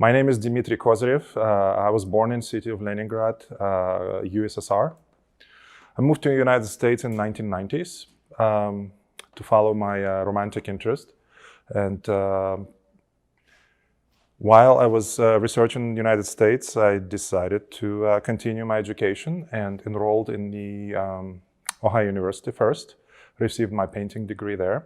My name is Dimitri Kozyrev. I was born in the city of Leningrad, USSR. I moved to the United States in the 1990s to follow my romantic interest. And while I was researching in the United States, I decided to continue my education and enrolled in the Ohio University first, received my painting degree there.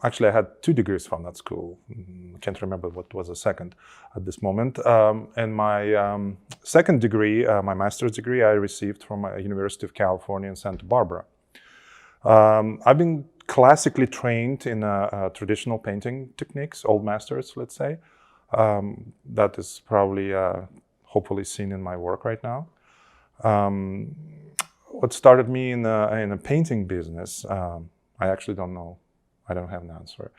Actually, I had 2 degrees from that school. I can't remember what was the second at this moment. And my second degree, my master's degree, I received from the University of California in Santa Barbara. I've been classically trained in traditional painting techniques, old masters, let's say. That is probably, hopefully seen in my work right now. What started me in a painting business, I actually don't know. I don't have an answer.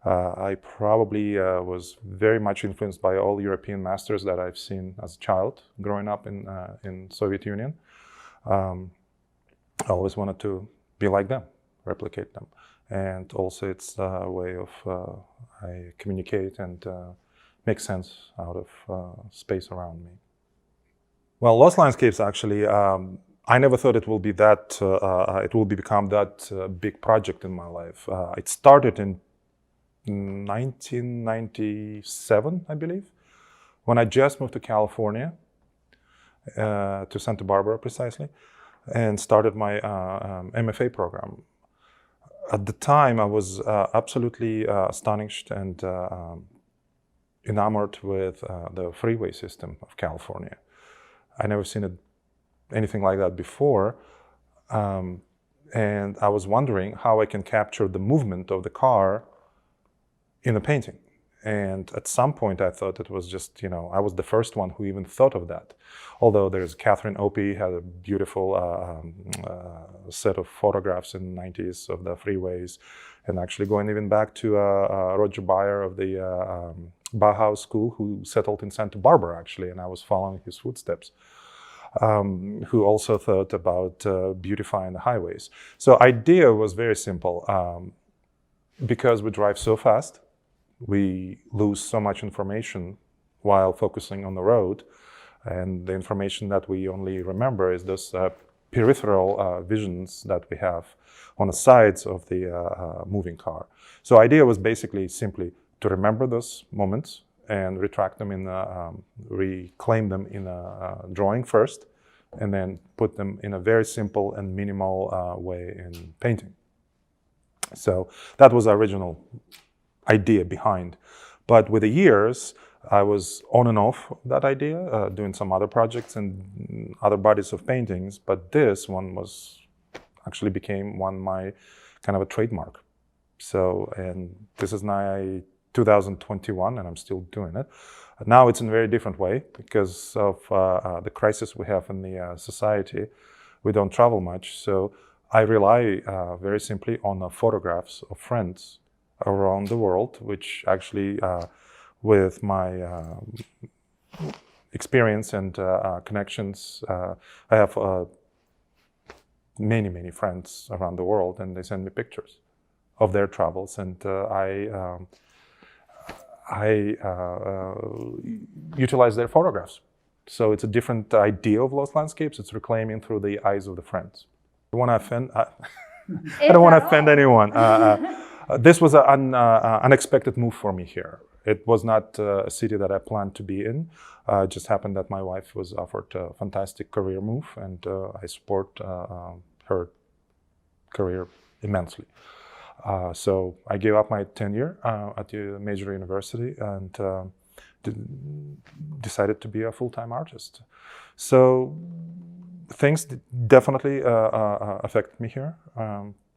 I probably was very much influenced by all European masters that I've seen as a child growing up in Soviet Union. I always wanted to be like them, replicate them. And also it's a way of I communicate and make sense out of space around me. Well, Lost Landscapes actually, I never thought it will be that, it will become that big project in my life. It started in 1997, I believe, when I just moved to California, to Santa Barbara precisely, and started my MFA program. At the time, I was absolutely astonished and enamored with the freeway system of California. I never seen anything like that before, and I was wondering how I can capture the movement of the car in a painting. And at some point I thought it was just, I was the first one who even thought of that. Although there's Catherine Opie had a beautiful set of photographs in the 90s of the freeways, and actually going even back to Roger Bayer of the Bauhaus School, who settled in Santa Barbara actually, and I was following his footsteps. Who also thought about beautifying the highways. So idea was very simple. Because we drive so fast, we lose so much information while focusing on the road. And the information that we only remember is those peripheral visions that we have on the sides of the moving car. So idea was basically simply to remember those moments and retract them reclaim them in a drawing first, and then put them in a very simple and minimal way in painting. So that was the original idea behind. But with the years, I was on and off that idea, doing some other projects and other bodies of paintings, but this one actually became my kind of a trademark. So, and this is now 2021, and I'm still doing it. Now it's in a very different way because of the crisis we have in the society. We don't travel much, so I rely very simply on the photographs of friends around the world, which actually, with my experience and connections, I have many friends around the world, and they send me pictures of their travels, and I utilize their photographs. So it's a different idea of Lost Landscapes. It's reclaiming through the eyes of the friends. I don't want to offend, I don't want to offend anyone. This was an unexpected move for me here. It was not a city that I planned to be in. It just happened that my wife was offered a fantastic career move, and I support her career immensely. So I gave up my tenure at the major university and decided to be a full-time artist. So things definitely affected me here.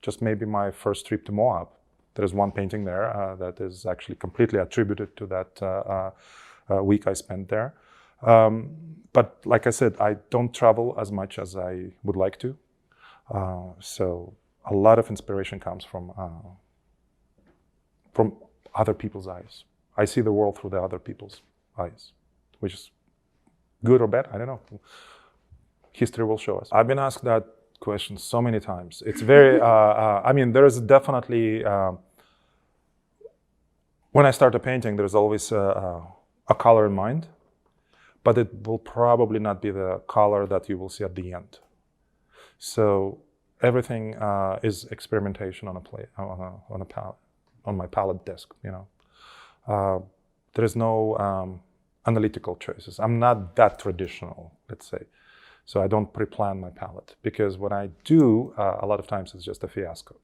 Just maybe my first trip to Moab. There's one painting there that is actually completely attributed to that week I spent there. But like I said, I don't travel as much as I would like to. So a lot of inspiration comes from other people's eyes. I see the world through the other people's eyes, which is good or bad, I don't know. History will show us. I've been asked that question so many times. It's very, I mean, there is definitely, when I start a painting, there's always a color in mind, but it will probably not be the color that you will see at the end. So everything is experimentation on a palette, on my palette desk. There is no analytical choices. I'm not that traditional, let's say. So I don't pre-plan my palette, because when I do, a lot of times it's just a fiasco.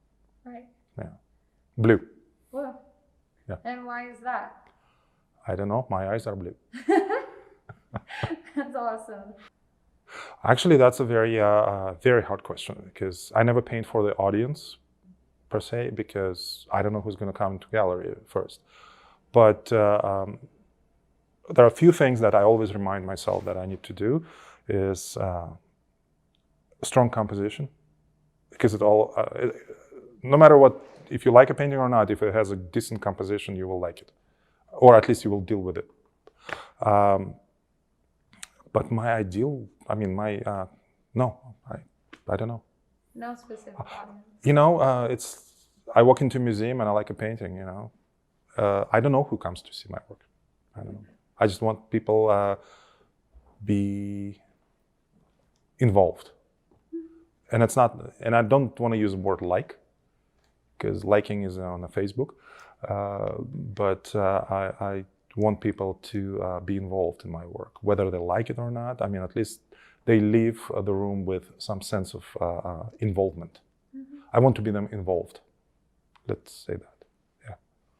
Right. Yeah. Blue. Well. Yeah. And why is that? I don't know. My eyes are blue. That's awesome. Actually, that's a very, very hard question, because I never paint for the audience per se, because I don't know who's going to come to gallery first. But there are a few things that I always remind myself that I need to do. Is strong composition, because no matter what, if you like a painting or not, if it has a decent composition, you will like it, or at least you will deal with it. But my ideal, no, I don't know. No specific audience. I walk into a museum and I like a painting. I don't know who comes to see my work. I don't know. I just want people be involved, and I don't want to use the word like, because liking is on Facebook, but I want people to be involved in my work, whether they like it or not. At least they leave the room with some sense of involvement. I want to be them involved. Let's say that. Yeah,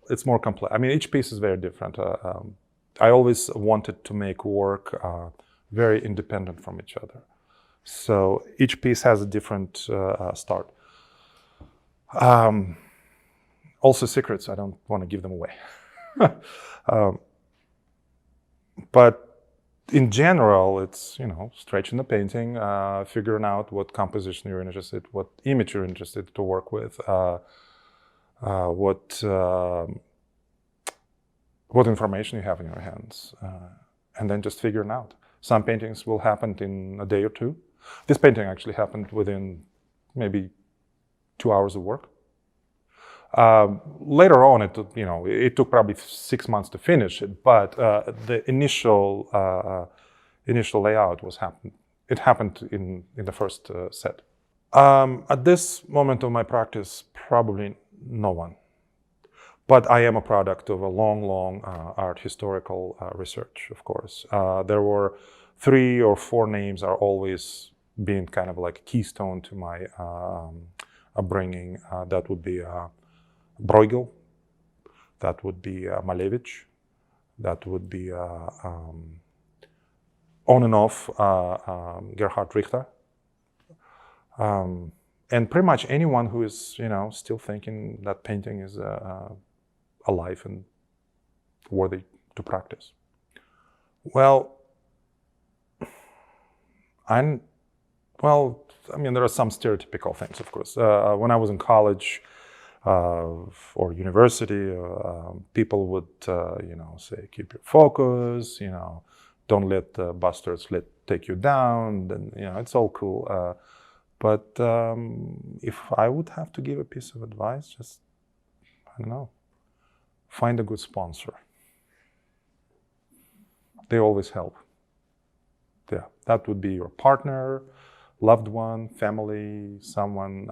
it's more complex. Each piece is very different. I always wanted to make work very independent from each other. So each piece has a different start. Also secrets, I don't want to give them away. But in general, it's, stretching the painting, figuring out what composition you're interested, what image you're interested to work with, what information you have in your hands, and then just figuring out. Some paintings will happen in a day or two. This painting actually happened within maybe 2 hours of work. Later on, it took probably 6 months to finish it, but the initial layout happened in the first set. At this moment of my practice, probably no one. But I am a product of a long art historical research, of course. There were 3 or 4 names are always been kind of like a keystone to my upbringing. That would be Bruegel, that would be Malevich, that would be on and off Gerhard Richter. And pretty much anyone who is, still thinking that painting is alive and worthy to practice. Well, there are some stereotypical things, of course. When I was in college or university, people would, say, keep your focus, don't let the bastards take you down, then, it's all cool. But if I would have to give a piece of advice, just, I don't know, find a good sponsor. They always help. Yeah, that would be your partner, loved one, family, someone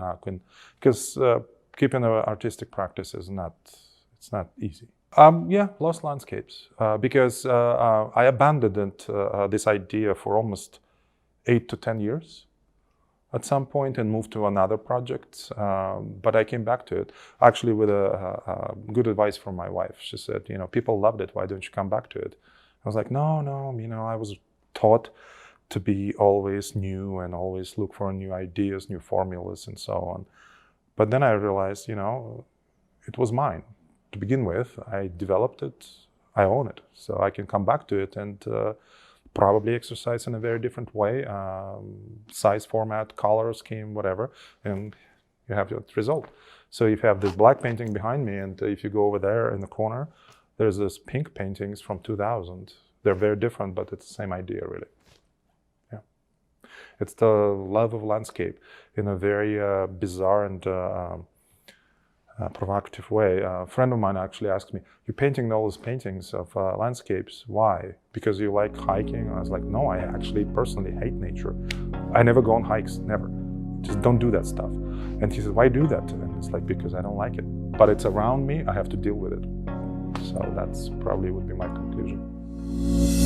because keeping an artistic practice it's not easy. Lost landscapes, because I abandoned this idea for almost 8 to 10 years at some point and moved to another project. But I came back to it actually with a good advice from my wife. She said, people loved it. Why don't you come back to it? I was like, no, I was taught to be always new and always look for new ideas, new formulas, and so on. But then I realized, it was mine to begin with. I developed it, I own it, so I can come back to it and probably exercise in a very different way, size, format, color scheme, whatever, and you have the result. So if you have this black painting behind me, and if you go over there in the corner, there's this pink paintings from 2000. They're very different, but it's the same idea, really. Yeah, it's the love of landscape in a very bizarre and provocative way. A friend of mine actually asked me, "You're painting all these paintings of landscapes. Why? Because you like hiking?" I was like, "No, I actually personally hate nature. I never go on hikes, never. Just don't do that stuff." And he said, "Why do that?" And it's like, "Because I don't like it. But it's around me, I have to deal with it." So that's probably would be my conclusion.